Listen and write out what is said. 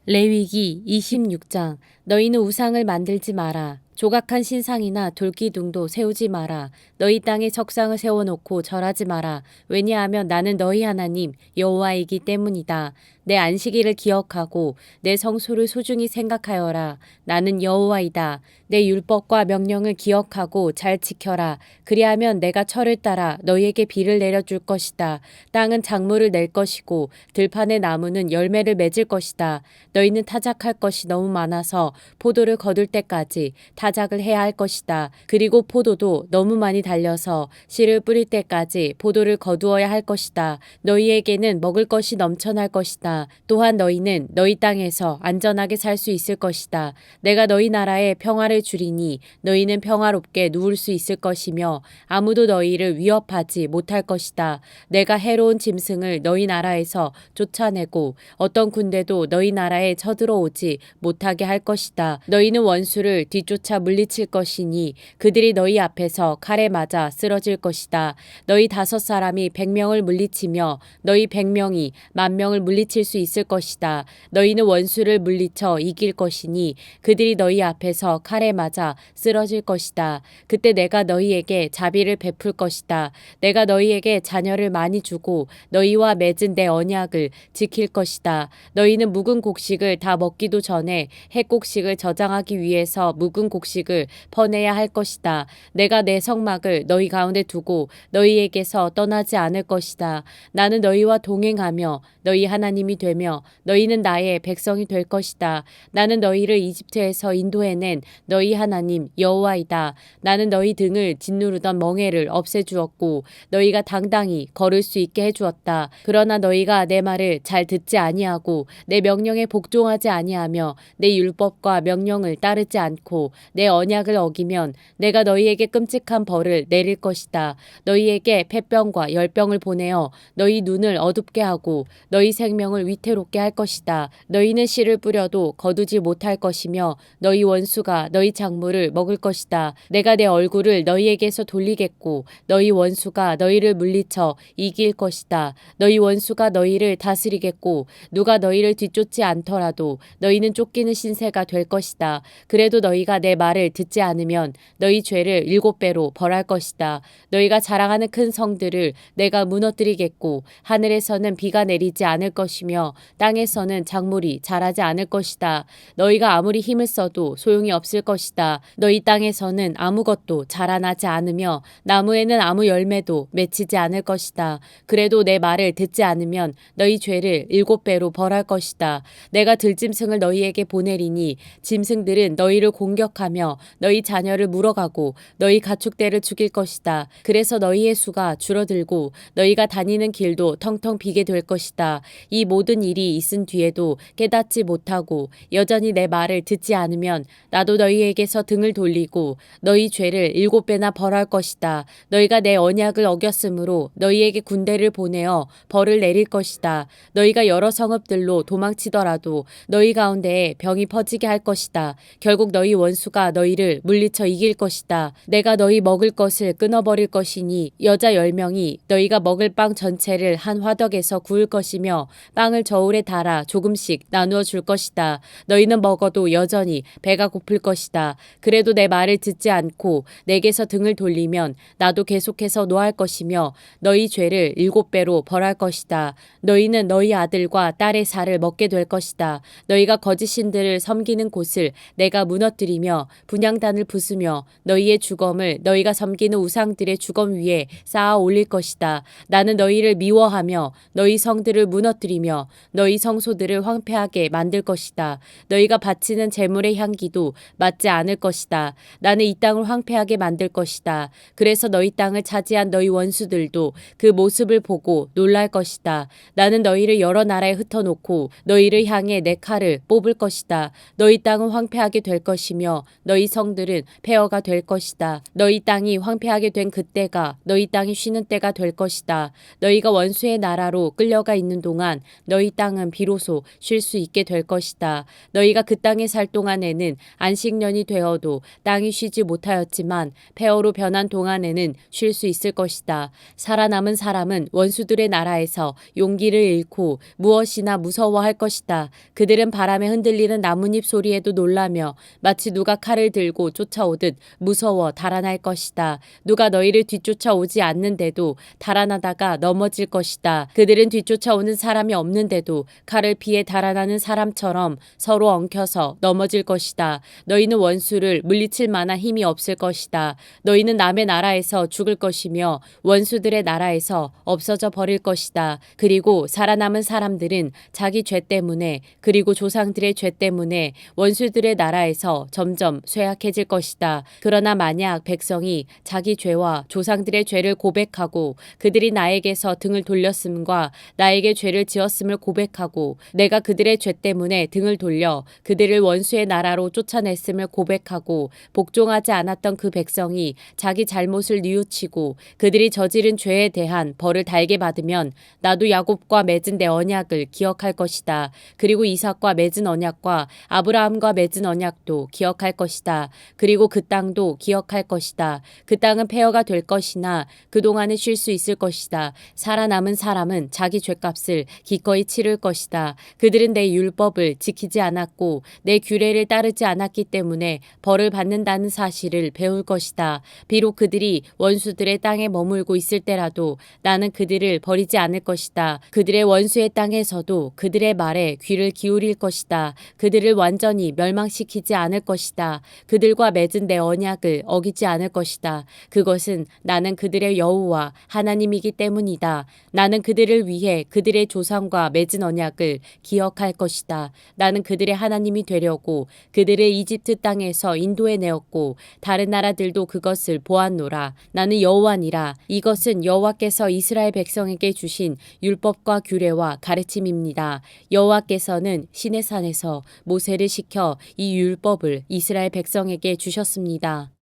레위기 26장. 너희는 우상을 만들지 마라. 조각한 신상이나 돌기둥도 세우지 마라. 너희 땅에 석상을 세워놓고 절하지 마라. 왜냐하면 나는 너희 하나님 여호와이기 때문이다. 내 안식일을 기억하고 내 성소를 소중히 생각하여라. 나는 여호와이다. 내 율법과 명령을 기억하고 잘 지켜라. 그리하면 내가 철을 따라 너희에게 비를 내려줄 것이다. 땅은 작물을 낼 것이고 들판의 나무는 열매를 맺을 것이다. 너희는 타작할 것이 너무 많아서 포도를 거둘 때까지 타작을 해야 할 것이다. 그리고 포도도 너무 많이 달려서 씨를 뿌릴 때까지 포도를 거두어야 할 것이다. 너희에게는 먹을 것이 넘쳐날 것이다. 또한 너희는 너희 땅에서 안전하게 살 수 있을 것이다. 내가 너희 나라에 평화를 주리니 너희는 평화롭게 누울 수 있을 것이며 아무도 너희를 위협하지 못할 것이다. 내가 해로운 짐승을 너희 나라에서 쫓아내고 어떤 군대도 너희 나라에 쳐들어오지 못하게 할 것이다. 너희는 원수를 뒤쫓아 물리칠 것이니 그들이 너희 앞에서 칼에 맞아 쓰러질 것이다. 너희 5사람이 100명을 물리치며 너희 100명이 10,000명을 물리칠 수 있을 것이다. 너희는 원수를 물리쳐 이길 것이니 그들이 너희 앞에서 칼에 맞아 쓰러질 것이다. 그때 내가 너희에게 자비를 베풀 것이다. 내가 너희에게 자녀를 많이 주고 너희와 맺은 내 언약을 지킬 것이다. 너희는 묵은 곡식을 다 먹기도 전에 햇곡식을 저장하기 위해서 묵은 곡식을 퍼내야 할 것이다. 내가 내 성막을 너희 가운데 두고 너희에게서 떠나지 않을 것이다. 나는 너희와 동행하며 너희 하나님이 되며 너희는 나의 백성이 될 것이다. 나는 너희를 이집트에서 인도해낸 너희 하나님 여호와이다. 나는 너희 등을 짓누르던 멍에를 없애주었고 너희가 당당히 걸을 수 있게 해주었다. 그러나 너희가 내 말을 잘 듣지 아니하고 내 명령에 복종하지 아니하며 내 율법과 명령을 따르지 않고 내 언약을 어기면 내가 너희에게 끔찍한 벌을 내릴 것이다. 너희에게 폐병과 열병을 보내어 너희 눈을 어둡게 하고 너희 생명을 위태롭게 할 것이다. 너희는 씨를 뿌려도 거두지 못할 것이며 너희 원수가 너희 작물을 먹을 것이다. 내가 내 얼굴을 너희에게서 돌리겠고 너희 원수가 너희를 물리쳐 이길 것이다. 너희 원수가 너희를 다스리겠고 누가 너희를 뒤쫓지 않더라도 너희는 쫓기는 신세가 될 것이다. 그래도 너희가 내 말을 듣지 않으면 너희 죄를 7배로 벌할 것이다. 너희가 자랑하는 큰 성들을 내가 무너뜨리겠고 하늘에서는 비가 내리지 않을 것이며 땅에서는 작물이 자라지 않을 것이다. 너희가 아무리 힘을 써도 소용이 없을 것이다. 너희 땅에서는 아무것도 자라나지 않으며 나무에는 아무 열매도 맺히지 않을 것이다. 그래도 내 말을 듣지 않으면 너희 죄를 7배로 벌할 것이다. 내가 들짐승을 너희에게 보내리니 짐승들은 너희를 공격하며 너희 자녀를 물어가고 너희 가축대를 죽일 것이다. 그래서 너희의 수가 줄어들고 너희가 다니는 길도 텅텅 비게 될 것이다. 이 모든 일이 있은 뒤에도 깨닫지 못하고 여전히 내 말을 듣지 않으면 나도 너희에게서 등을 돌리고 너희 죄를 7배나 벌할 것이다. 너희가 내 언약을 어겼으므로 너희에게 군대를 보내어 벌을 내릴 것이다. 너희가 여러 성읍들로 도망치더라도 너희 가운데에 병이 퍼지게 할 것이다. 결국 너희 원수가 너희를 물리쳐 이길 것이다. 내가 너희 먹을 것을 끊어버릴 것이니 여자 10명이 너희가 먹을 빵 전체를 한 화덕에서 구울 것이며 빵을 저울에 달아 조금씩 나누어 줄 것이다. 너희는 먹어도 여전히 배가 고플 것이다. 그래도 내 말을 듣지 않고 내게서 등을 돌리면 나도 계속해서 노할 것이며 너희 죄를 7배로 벌할 것이다. 너희는 너희 아들과 딸의 살을 먹게 될 것이다. 너희가 거짓 신들을 섬기는 곳을 내가 무너뜨리며 분향단을 부수며 너희의 주검을 너희가 섬기는 우상들의 주검 위에 쌓아 올릴 것이다. 나는 너희를 미워하며 너희 성들을 무너뜨리며 너희 성소들을 황폐하게 만들 것이다. 너희가 바치는 제물의 향기도 맞지 않을 것이다. 나는 이 땅을 황폐하게 만들 것이다. 그래서 너희 땅을 차지한 너희 원수들도 그 모습을 보고 놀랄 것이다. 나는 너희를 여러 나라에 흩어놓고 너희를 향해 내 칼을 뽑을 것이다. 너희 땅은 황폐하게 될 것이며 너희 성들은 폐허가 될 것이다. 너희 땅이 황폐하게 된 그때가 너희 땅이 쉬는 때가 될 것이다. 너희가 원수의 나라로 끌려가 있는 동안 너희 땅은 비로소 쉴 수 있게 될 것이다. 너희가 그 땅에 살 동안에는 안식년이 되어도 땅이 쉬지 못하였지만 폐허로 변한 동안에는 쉴 수 있을 것이다. 살아남은 사람은 원수들의 나라에서 용기를 잃고 무엇이나 무서워할 것이다. 그들은 바람에 흔들리는 나뭇잎 소리에도 놀라며 마치 누가 칼을 들고 쫓아오듯 무서워 달아날 것이다. 누가 너희를 뒤쫓아오지 않는데도 달아나다가 넘어질 것이다. 그들은 뒤쫓아오는 사람이 없는데도 칼을 피해 달아나는 사람처럼 서로 엉켜서 넘어질 것이다. 너희는 원수를 물리칠 만한 힘이 없을 것이다. 너희는 남의 나라에서 죽을 것이며 원수들의 나라에서 없어져 버릴 것이다. 그리고 살아남은 사람들은 자기 죄 때문에 그리고 조상들의 죄 때문에 원수들의 나라에서 점점 쇠약해질 것이다. 그러나 만약 백성이 자기 죄와 조상들의 죄를 고백하고 그들이 나에게서 등을 돌렸음과 나에게 죄를 지었음을 고백하고 내가 그들의 죄 때문에 등을 돌려 그들을 원수의 나라로 쫓아냈음을 고백하고 복종하지 않았던 그 백성이 자기 잘못을 뉘우치고 그들이 저지른 죄에 대한 벌을 달게 받으면 나도 야곱과 맺은 내 언약을 기억할 것이다. 그리고 이삭과 맺은 언약과 아브라함과 맺은 언약도 기억할 것이다. 그리고 그 땅도 기억할 것이다. 그 땅은 폐허가 될 것이나 그동안은 쉴 수 있을 것이다. 살아남은 사람은 자기 죄값을 기꺼이 치를 것이다. 그들은 내 율법을 지키지 않았고 내 규례를 따르지 않았기 때문에 벌을 받는다는 사실을 배울 것이다. 비록 그들이 원수들의 땅에 머물고 있을 때라도 나는 그들을 버리지 않을 것이다. 그들의 원수의 땅에서도 그들의 말에 귀를 기울일 것이다. 그들을 완전히 멸망시키지 않을 것이다. 그들과 맺은 내 언약을 어기지 않을 것이다. 그것은 나는 그들의 여호와 하나님이기 때문이다. 나는 그들을 위해 그들의 조상과 맺은 언약을 기억할 것이다. 나는 그들의 하나님이 되려고 그들을 이집트 땅에서 인도해 내었고 다른 나라들도 그것을 보았노라. 나는 여호와니라. 이것은 여호와께서 이스라엘 백성에게 주신 율법과 규례와 가르침입니다. 여호와께서는 시내산에서 모세를 시켜 이 율법을 이스라엘 백성에게 주셨습니다.